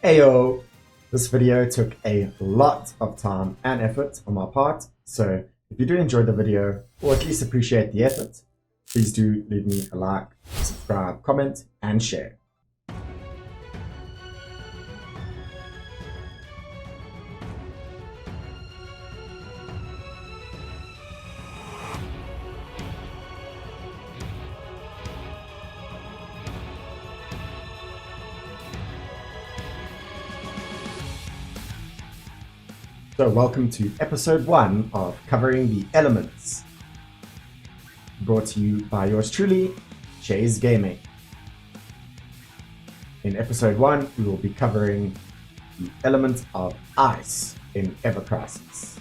Ayo! This video took a lot of time and effort on my part, so if you do enjoy the video, or at least appreciate the effort, please do leave me a like, subscribe, comment, and share. So welcome to episode 1 of Covering the Elements, brought to you by yours truly, Chase Gaming. In episode 1, we will be covering the element of ice in Ever Crisis.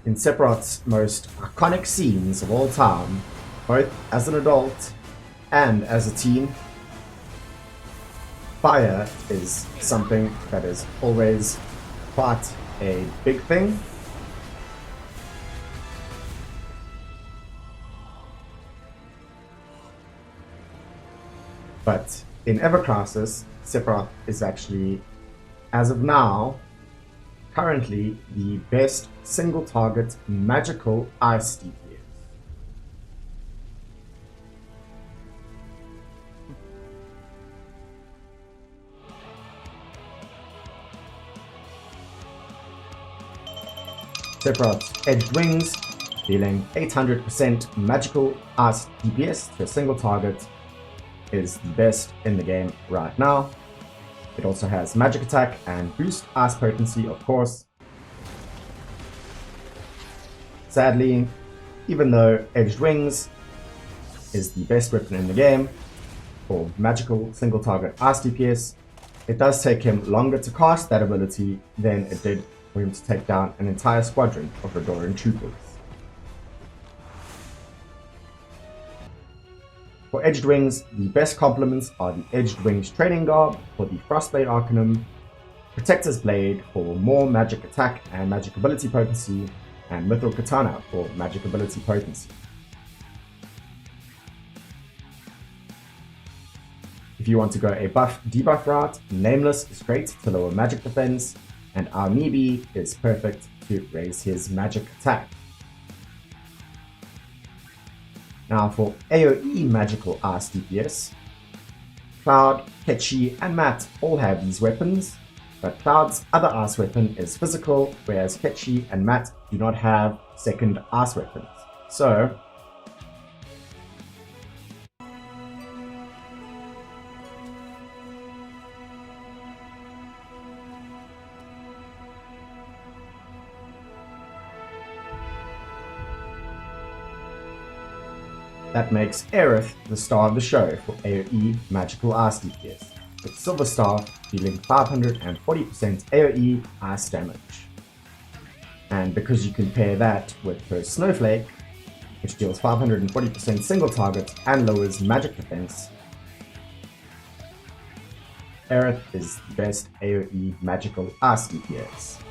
In Sephiroth's most iconic scenes of all time, both as an adult and as a teen, fire is something that is always quite a big thing. But in Ever Crisis, Sephiroth is actually, as of now, currently the best single target magical ice DPS. Sephiroth's Edged Wings, dealing 800% magical ice DPS to a single target, is the best in the game right now. It also has magic attack and boost Ice Potency, of course. Sadly, even though Edged Wings is the best weapon in the game for magical single target ice DPS, it does take him longer to cast that ability than it did for him to take down an entire squadron of Redoran troopers. For Edged Wings, the best complements are the Edged Wings Training Garb for the Frostblade Arcanum, Protector's Blade for more magic attack and magic ability potency, and Mithril Katana for magic ability potency. If you want to go a buff-debuff route, Nameless is great to lower magic defense, and Aaaaand is perfect to raise his magic attack. Now for AoE magical ice DPS, Cloud, Ketchi, and Matt all have these weapons, but Cloud's other ice weapon is physical, whereas Ketchi and Matt do not have second ice weapons. So, that makes Aaaaand the star of the show for AoE magical ice DPS, with Silver Star dealing 540% AoE ice damage. And because you can pair that with her Snowflake, which deals 540% single target and lowers magic defense, Aaaaand is the best AoE magical ice DPS.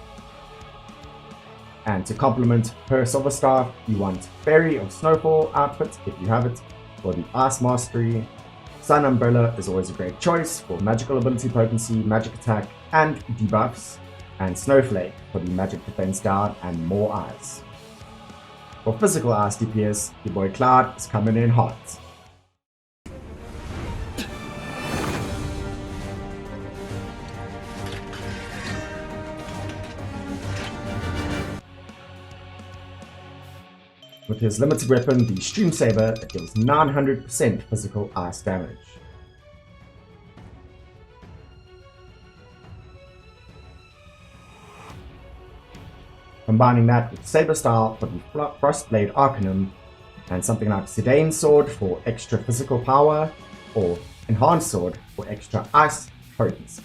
And to complement her Silver Star, you want Fairy or Snowfall outfit if you have it for the Ice Mastery. Sun Umbrella is always a great choice for magical ability potency, magic attack, and debuffs. And Snowflake for the magic defense down and more ice. For physical ice DPS, your boy Cloud is coming in hot. With his limited weapon, the Stream Saber, it deals 900% physical ice damage. Combining that with Saber Style for the Frostblade Arcanum, and something like Sedane's Sword for extra physical power, or Enhanced Sword for extra ice potency.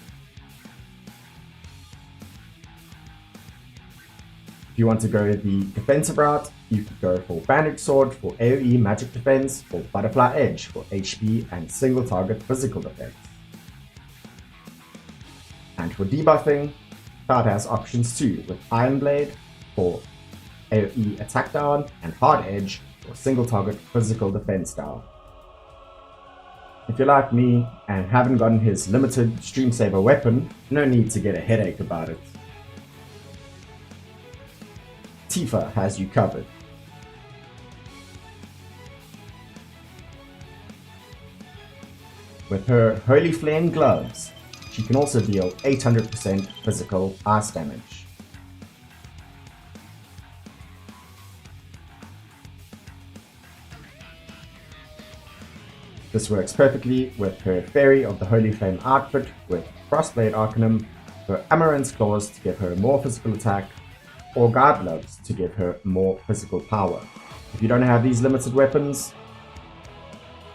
If you want to go the defensive route, you could go for Bandage Sword for AoE magic defense, or Butterfly Edge for HP and single target physical defense. And for debuffing, Card has options too, with Iron Blade for AoE attack down and Hard Edge for single target physical defense down. If you're like me and haven't gotten his limited Stream Saver weapon, no need to get a headache about it. Tifa has you covered. With her Holy Flame gloves, she can also deal 800% physical ice damage. This works perfectly with her Fairy of the Holy Flame outfit with Frostblade Arcanum, her Amaranth's Claws to give her more physical attack, or Guard Gloves to give her more physical power. If you don't have these limited weapons,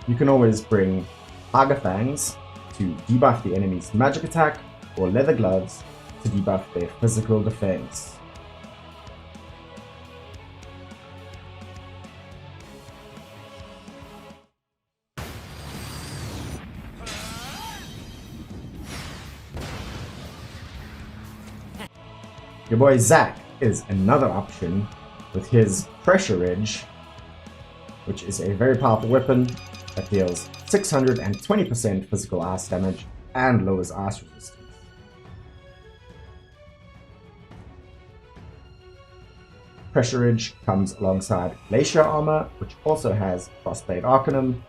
you can always bring Tiger Fangs to debuff the enemy's magic attack, or Leather Gloves to debuff their physical defense. Your boy Zac is another option with his Pressure Ridge, which is a very powerful weapon that deals 620% physical ice damage and lowers ice resistance. Pressure Ridge comes alongside Glacier Armor, which also has Frostblade Arcanum,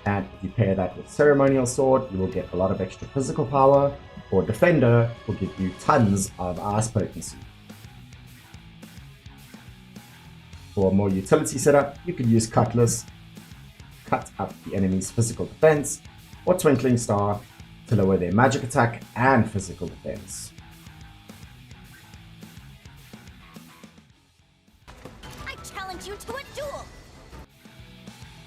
and if you pair that with Ceremonial Sword, you will get a lot of extra physical power, or Defender will give you tons of Ice Potency. For a more utility setup, you could use Cutlass, cut up the enemy's physical defense, or Twinkling Star to lower their magic attack and physical defense. I challenge you to a duel!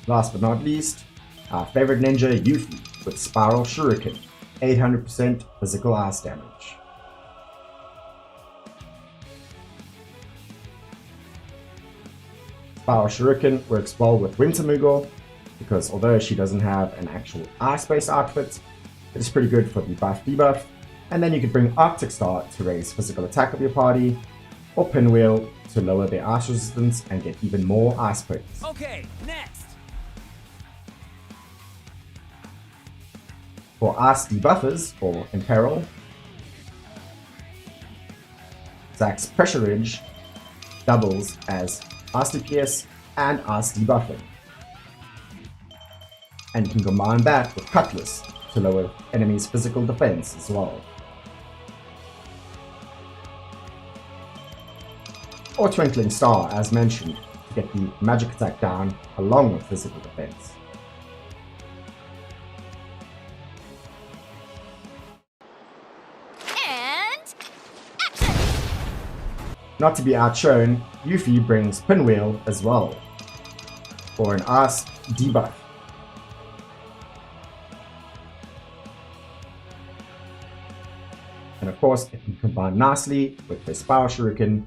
Last but not least, our favorite ninja Yuffie with Spiral Shuriken, 800% physical ice damage. Spiral Shuriken works well with Winter Moogle because although she doesn't have an actual ice-based outfit, it is pretty good for the buff-debuff, and then you could bring Arctic Star to raise physical attack of your party, or Pinwheel to lower their ice resistance and get even more ice potency. Okay, next! For ice debuffers, or Imperil, Zac's Pressure Ridge doubles as Ice DPS and Ice Debuffing. And you can combine that with Cutlass to lower enemies' physical defense as well. Or Twinkling Star, as mentioned, to get the magic attack down along with physical defense. Not to be outshone, Yuffie brings Pinwheel as well, for an Ice debuff. And of course, it can combine nicely with her Spiral Shuriken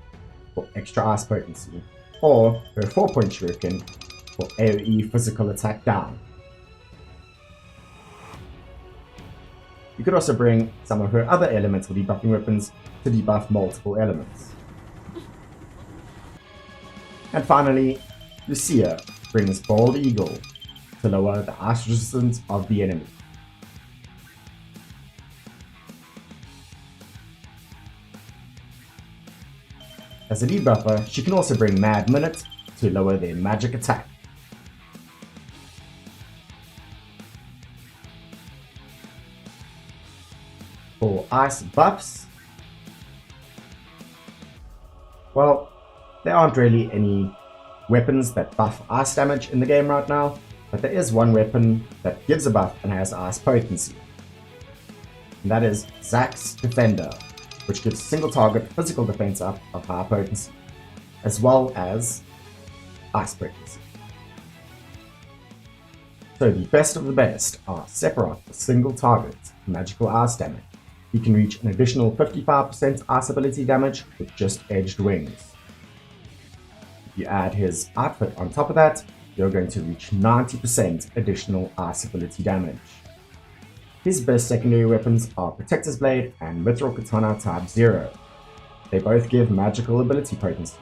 for extra ice potency, or her 4-point Shuriken for AoE physical attack down. You could also bring some of her other elemental debuffing weapons to debuff multiple elements. And finally, Lucia brings Bald Eagle to lower the ice resistance of the enemy. As a debuffer, she can also bring Mad Minute to lower their magic attack. For ice buffs, well, there aren't really any weapons that buff ice damage in the game right now, but there is one weapon that gives a buff and has ice potency. And that is Zac's Defender, which gives single target physical defense up of high potency, as well as ice potency. So the best of the best are Sephiroth for single target magical ice damage. He can reach an additional 55% ice ability damage with just edged wings. If you add his outfit on top of that, you're going to reach 90% additional ice ability damage. His best secondary weapons are Protector's Blade and Mithril Katana Type 0, they both give magical ability potency,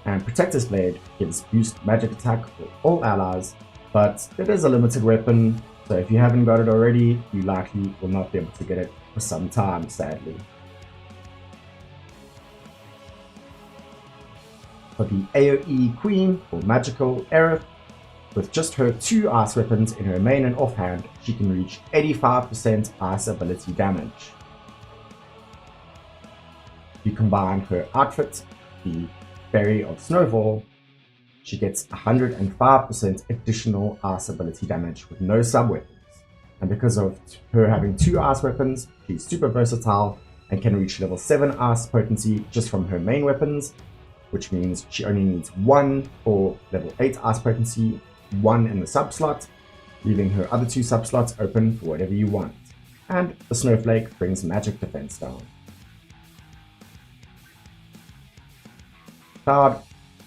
and Protector's Blade gives boost magic attack for all allies, but it is a limited weapon, so if you haven't got it already, you likely will not be able to get it for some time, sadly. For the AoE Queen, or Magical Aerith, with just her 2 ice weapons in her main and offhand, she can reach 85% ice ability damage. If you combine her outfit, the Berry of Snowfall, she gets 105% additional ice ability damage with no sub-weapons. And because of her having 2 ice weapons, she's super versatile and can reach level 7 ice potency just from her main weapons, which means she only needs 1 for level 8 ice potency, 1 in the sub slot, leaving her other 2 sub slots open for whatever you want. And the Snowflake brings magic defense down. Cloud,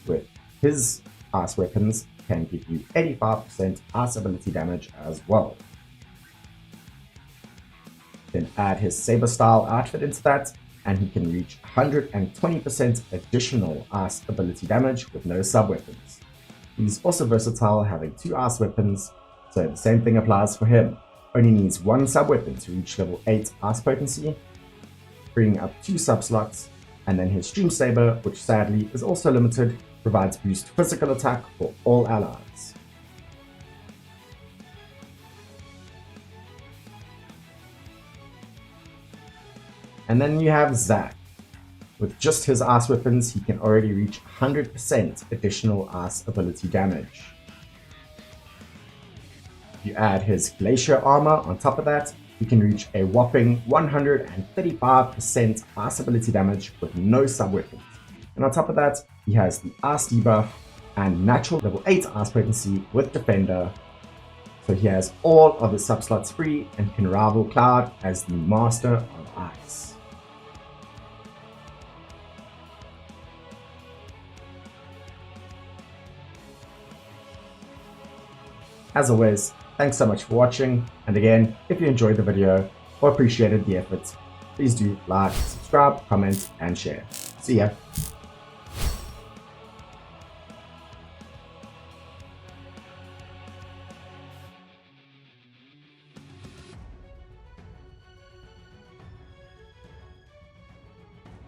with his ice weapons, can give you 85% ice ability damage as well. Then add his Saber style outfit into that, and he can reach 120% additional ice ability damage with no sub weapons. He's also versatile, having 2 ice weapons, so the same thing applies for him. Only needs 1 sub weapon to reach level 8 ice potency, bringing up 2 sub slots, and then his Stream Saber, which sadly is also limited, provides boost physical attack for all allies. And then you have Zack. With just his ice weapons, he can already reach 100% additional ice ability damage. If you add his Glacier armor on top of that, he can reach a whopping 135% ice ability damage with no sub-weapons. And on top of that, he has the Ice debuff and natural level 8 ice potency with Defender. So he has all of his sub-slots free and can rival Cloud as the master of ice. As always, thanks so much for watching, and again, if you enjoyed the video or appreciated the efforts, please do like, subscribe, comment, and share. See ya!